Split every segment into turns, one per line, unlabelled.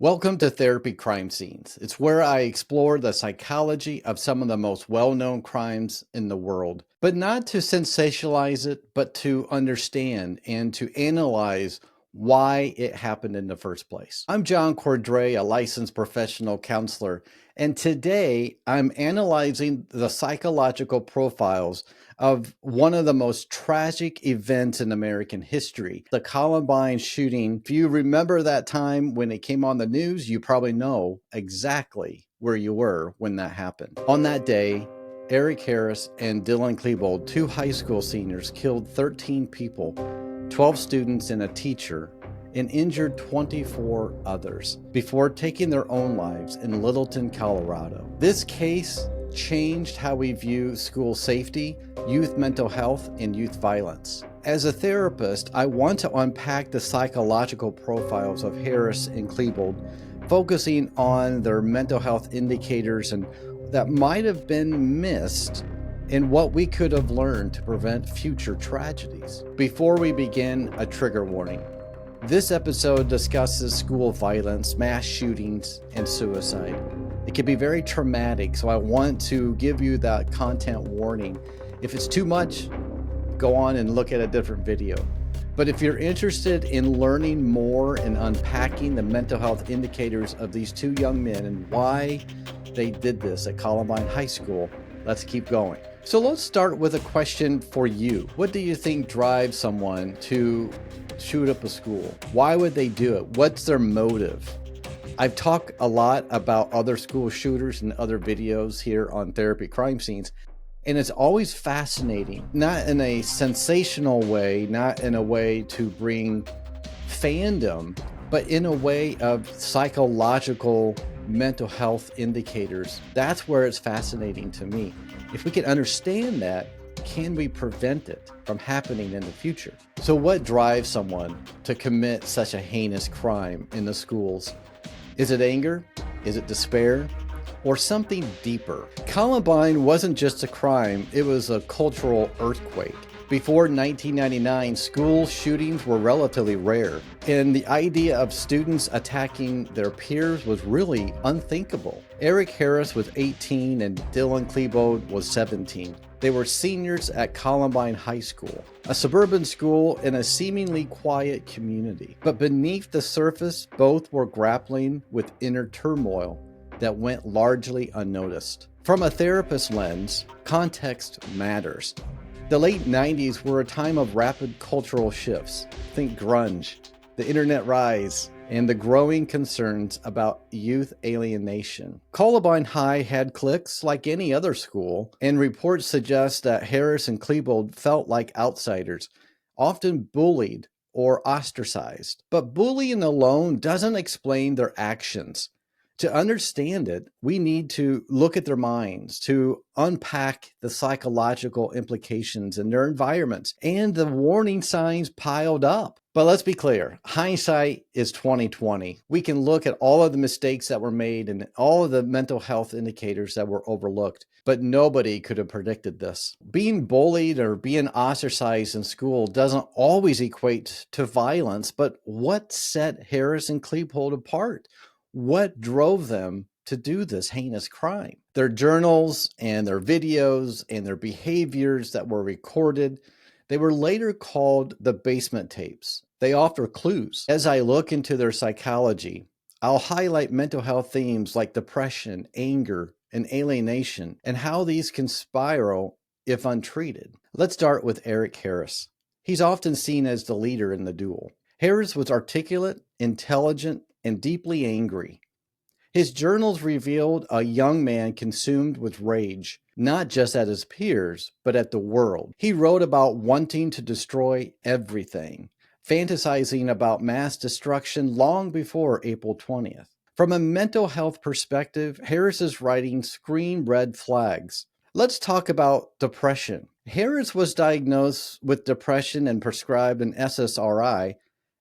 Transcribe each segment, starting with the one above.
Welcome to Therapy Crime Scenes. It's where I explore the psychology of some of the most well-known crimes in the world, but not to sensationalize it, but to understand and to analyze why it happened in the first place. I'm John Cordray, a licensed professional counselor, and today I'm analyzing the psychological profiles of one of the most tragic events in American history, the Columbine shooting. If you remember that time when it came on the news, you probably know exactly where you were when that happened. On that day, Eric Harris and Dylan Klebold, two high school seniors, killed 13 people, 12 students and a teacher, and injured 24 others before taking their own lives in Littleton, Colorado. This case changed how we view school safety, youth mental health, and youth violence. As a therapist, I want to unpack the psychological profiles of Harris and Klebold, focusing on their mental health indicators and that might have been missed and what we could have learned to prevent future tragedies. Before we begin, a trigger warning. This episode discusses school violence, mass shootings, and suicide. It can be very traumatic, so I want to give you that content warning. If it's too much, go on and look at a different video. But if you're interested in learning more and unpacking the mental health indicators of these two young men and why they did this at Columbine High School, let's keep going. So let's start with a question for you. What do you think drives someone to shoot up a school? Why would they do it? What's their motive? I've talked a lot about other school shooters in other videos here on Therapy Crime Scenes, and it's always fascinating, not in a sensational way, not in a way to bring fandom, but in a way of psychological mental health indicators. That's where it's fascinating to me. If we can understand that, can we prevent it from happening in the future? So what drives someone to commit such a heinous crime in the schools? Is it anger? Is it despair? Or something deeper? Columbine wasn't just a crime, it was a cultural earthquake. Before 1999, school shootings were relatively rare, and the idea of students attacking their peers was really unthinkable. Eric Harris was 18 and Dylan Klebold was 17. They were seniors at Columbine High School, a suburban school in a seemingly quiet community. But beneath the surface, both were grappling with inner turmoil that went largely unnoticed. From a therapist lens, context matters. The late 90s were a time of rapid cultural shifts. Think grunge, the internet rise, and the growing concerns about youth alienation. Columbine High had cliques like any other school, and reports suggest that Harris and Klebold felt like outsiders, often bullied or ostracized. But bullying alone doesn't explain their actions. To understand it, we need to look at their minds, to unpack the psychological implications in their environments and the warning signs piled up. But let's be clear, hindsight is 2020. We can look at all of the mistakes that were made and all of the mental health indicators that were overlooked, but nobody could have predicted this. Being bullied or being ostracized in school doesn't always equate to violence, but what set Harris and Klebold apart? What drove them to do this heinous crime? Their journals and their videos and their behaviors that were recorded, they were later called the basement tapes. They offer clues. As I look into their psychology, I'll highlight mental health themes like depression, anger, and alienation, and how these can spiral if untreated. Let's start with Eric Harris. He's often seen as the leader in the duo. Harris was articulate, intelligent, and deeply angry. His journals revealed a young man consumed with rage, not just at his peers, but at the world. He wrote about wanting to destroy everything, fantasizing about mass destruction long before April 20th. From a mental health perspective, Harris's writings scream red flags. Let's talk about depression. Harris was diagnosed with depression and prescribed an SSRI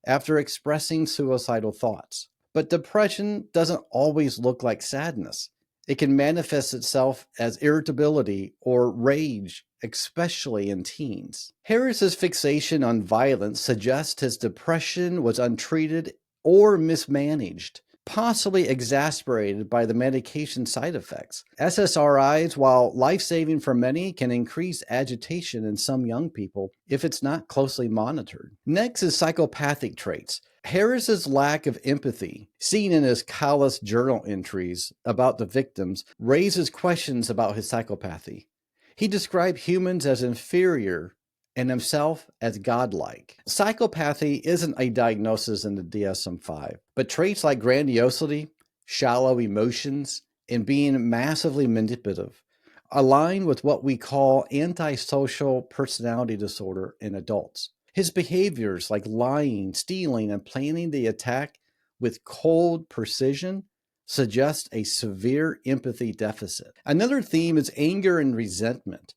after expressing suicidal thoughts. But depression doesn't always look like sadness. It can manifest itself as irritability or rage, especially in teens. Harris's fixation on violence suggests his depression was untreated or mismanaged. possibly exacerbated by the medication side effects. SSRIs, while life-saving for many, can increase agitation in some young people if it's not closely monitored. Next is psychopathic traits. Harris's lack of empathy, seen in his callous journal entries about the victims, raises questions about his psychopathy. He described humans as inferior and himself as godlike. Psychopathy isn't a diagnosis in the DSM-5, but traits like grandiosity, shallow emotions, and being massively manipulative align with what we call antisocial personality disorder in adults. His behaviors like lying, stealing, and planning the attack with cold precision suggest a severe empathy deficit. Another theme is anger and resentment.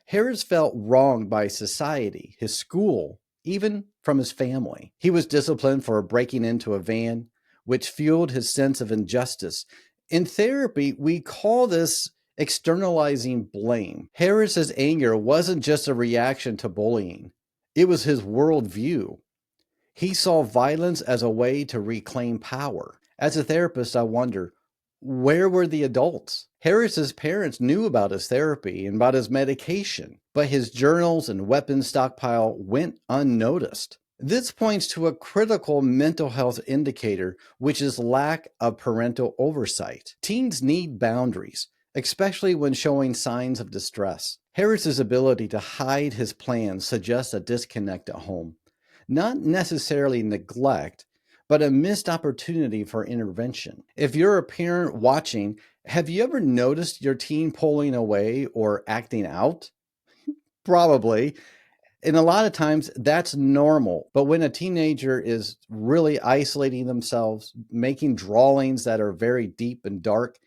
Harris felt wronged by society, his school, even from his family. He was disciplined for breaking into a van, which fueled his sense of injustice. In therapy, we call this externalizing blame. Harris's anger wasn't just a reaction to bullying, it was his worldview. He saw violence as a way to reclaim power. As a therapist, I wonder, where were the adults? Harris's parents knew about his therapy and about his medication, but his journals and weapons stockpile went unnoticed. This points to a critical mental health indicator, which is lack of parental oversight. Teens need boundaries, especially when showing signs of distress. Harris's ability to hide his plans suggests a disconnect at home. Not necessarily neglect, but a missed opportunity for intervention. If you're a parent watching, have you ever noticed your teen pulling away or acting out? Probably. And a lot of times that's normal. But when a teenager is really isolating themselves, making drawings that are very deep and dark,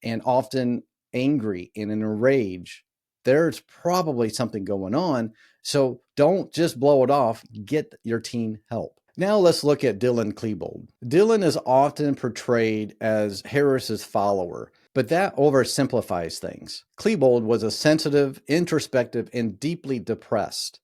and often angry and in a rage, there's probably something going on. So don't just blow it off. Get your teen help. Now let's look at Dylan Klebold. Dylan is often portrayed as Harris's follower, but that oversimplifies things. Klebold was a sensitive, introspective, and deeply depressed.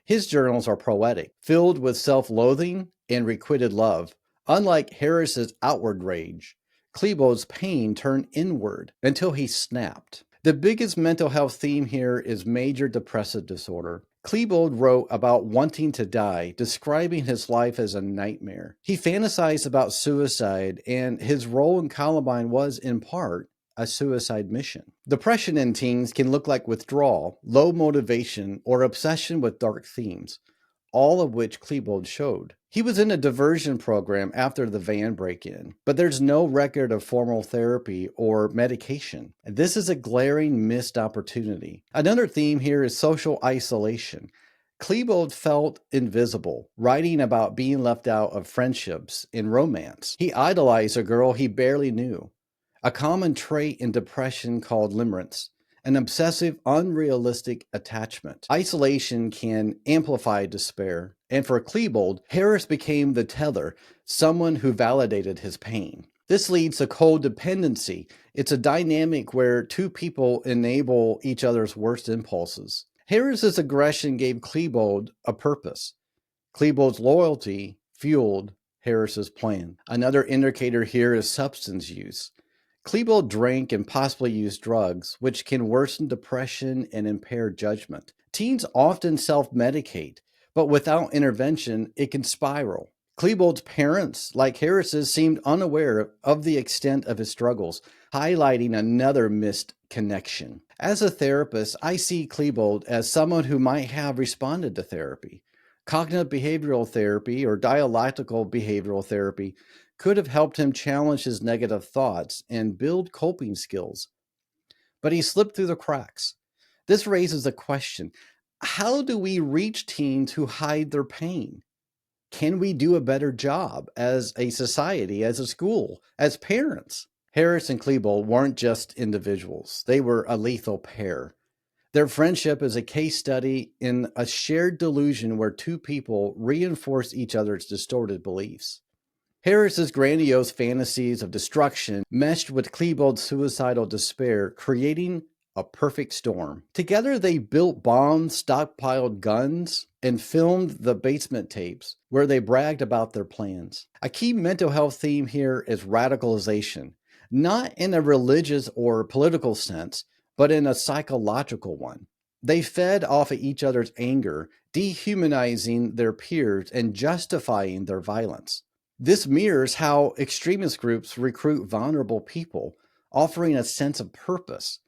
His journals are poetic, filled with self-loathing and requited love. Unlike Harris's outward rage, Klebold's pain turned inward until he snapped. The biggest mental health theme here is major depressive disorder. Klebold wrote about wanting to die, describing his life as a nightmare. He fantasized about suicide, and his role in Columbine was, in part, a suicide mission. Depression in teens can look like withdrawal, low motivation, or obsession with dark themes, all of which Klebold showed. He was in a diversion program after the van break-in, but there's no record of formal therapy or medication. This is a glaring missed opportunity. Another theme here is social isolation. Klebold felt invisible, writing about being left out of friendships and romance. He idolized a girl he barely knew, a common trait in depression called limerence, an obsessive, unrealistic attachment. Isolation can amplify despair, and for Klebold, Harris became the tether, someone who validated his pain. This leads to codependency. It's a dynamic where two people enable each other's worst impulses. Harris's aggression gave Klebold a purpose. Klebold's loyalty fueled Harris's plan. Another indicator here is substance use. Klebold drank and possibly used drugs, which can worsen depression and impair judgment. Teens often self-medicate, but without intervention, it can spiral. Klebold's parents, like Harris's, seemed unaware of the extent of his struggles, highlighting another missed connection. As a therapist, I see Klebold as someone who might have responded to therapy. Cognitive behavioral therapy or dialectical behavioral therapy could have helped him challenge his negative thoughts and build coping skills. But he slipped through the cracks. This raises the question, how do we reach teens who hide their pain? Can we do a better job as a society, as a school, as parents? Harris and Klebold weren't just individuals. They were a lethal pair. Their friendship is a case study in a shared delusion where two people reinforce each other's distorted beliefs. Harris's grandiose fantasies of destruction meshed with Klebold's suicidal despair, creating a perfect storm. Together, they built bombs, stockpiled guns, and filmed the basement tapes where they bragged about their plans. A key mental health theme here is radicalization, not in a religious or political sense, but in a psychological one. They fed off of each other's anger, dehumanizing their peers and justifying their violence. This mirrors how extremist groups recruit vulnerable people, offering a sense of purpose.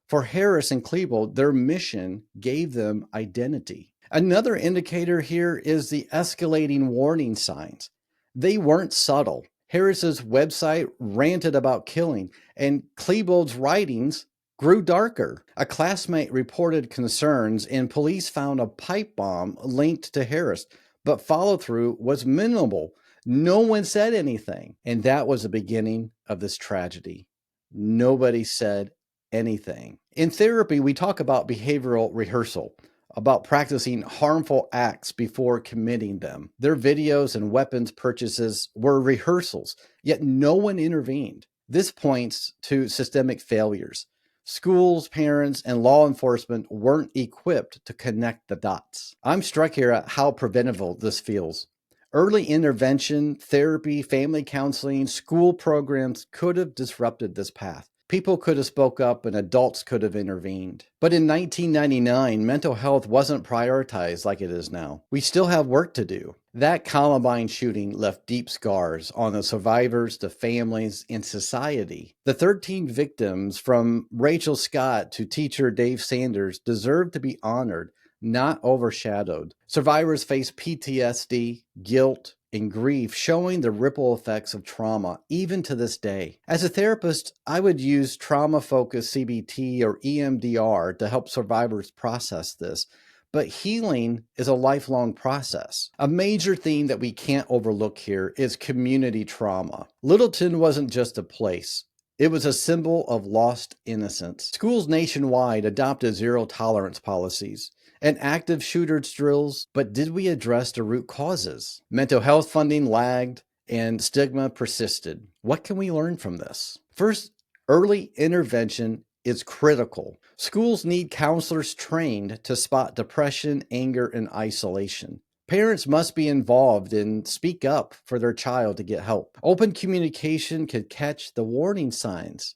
For Harris and Klebold, their mission gave them identity. Another indicator here is the escalating warning signs. They weren't subtle. Harris's website ranted about killing, and Klebold's writings grew darker. A classmate reported concerns, and police found a pipe bomb linked to Harris, but follow through was minimal. No one said anything. And that was the beginning of this tragedy. Nobody said anything. In therapy, we talk about behavioral rehearsal, about practicing harmful acts before committing them. Their videos and weapons purchases were rehearsals, yet no one intervened. This points to systemic failures. Schools, parents, and law enforcement weren't equipped to connect the dots. I'm struck here at how preventable this feels. Early intervention, therapy, family counseling, school programs could have disrupted this path. People could have spoke up and adults could have intervened. But in 1999, mental health wasn't prioritized like it is now. We still have work to do. That Columbine shooting left deep scars on the survivors, the families, and society. The 13 victims, from Rachel Scott to teacher Dave Sanders, deserve to be honored, not overshadowed. Survivors face PTSD, guilt, and grief, showing the ripple effects of trauma even to this day. As a therapist, I would use trauma-focused CBT or EMDR to help survivors process this. But healing is a lifelong process. A major theme that we can't overlook here is community trauma. Littleton wasn't just a place. It was a symbol of lost innocence. Schools nationwide adopted zero-tolerance policies and active shooters drills, but did we address the root causes? Mental health funding lagged and stigma persisted. What can we learn from this? First, early intervention is critical. Schools need counselors trained to spot depression, anger, and isolation. Parents must be involved and speak up for their child to get help. Open communication could catch the warning signs,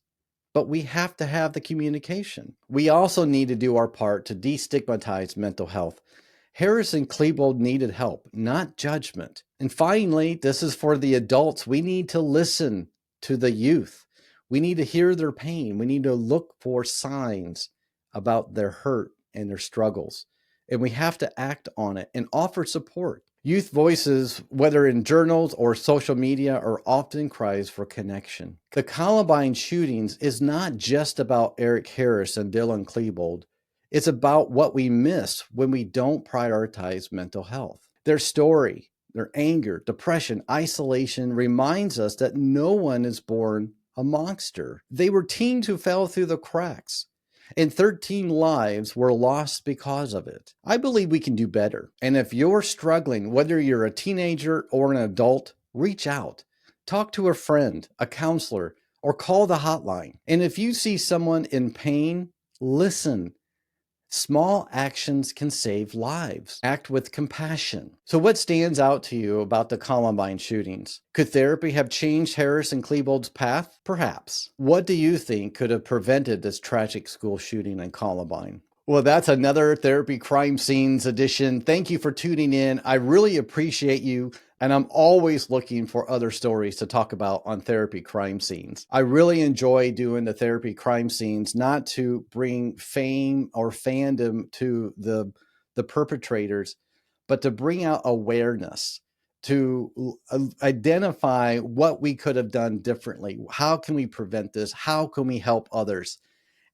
but we have to have the communication. We also need to do our part to destigmatize mental health. Harris and Klebold needed help, not judgment. And finally, this is for the adults. We need to listen to the youth. We need to hear their pain. We need to look for signs about their hurt and their struggles. And we have to act on it and offer support. Youth voices, whether in journals or social media, are often cries for connection. The Columbine shootings is not just about Eric Harris and Dylan Klebold. It's about what we miss when we don't prioritize mental health. Their story, their anger, depression, isolation reminds us that no one is born a monster. They were teens who fell through the cracks, and 13 lives were lost because of it. I believe we can do better. And if you're struggling, whether you're a teenager or an adult, reach out. Talk to a friend, a counselor, or call the hotline. And if you see someone in pain, listen. Small actions can save lives. Act with compassion. So what stands out to you about the Columbine shootings? Could therapy have changed Harris and Klebold's path? Perhaps. What do you think could have prevented this tragic school shooting in Columbine? Well, that's another Therapy Crime Scenes edition. Thank you for tuning in. I really appreciate you. And I'm always looking for other stories to talk about on Therapy Crime Scenes. I really enjoy doing the Therapy Crime Scenes, not to bring fame or fandom to the perpetrators, but to bring out awareness, to identify what we could have done differently. How can we prevent this? How can we help others?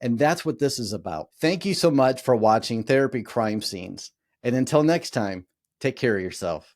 And that's what this is about. Thank you so much for watching Therapy Crime Scenes. And until next time, take care of yourself.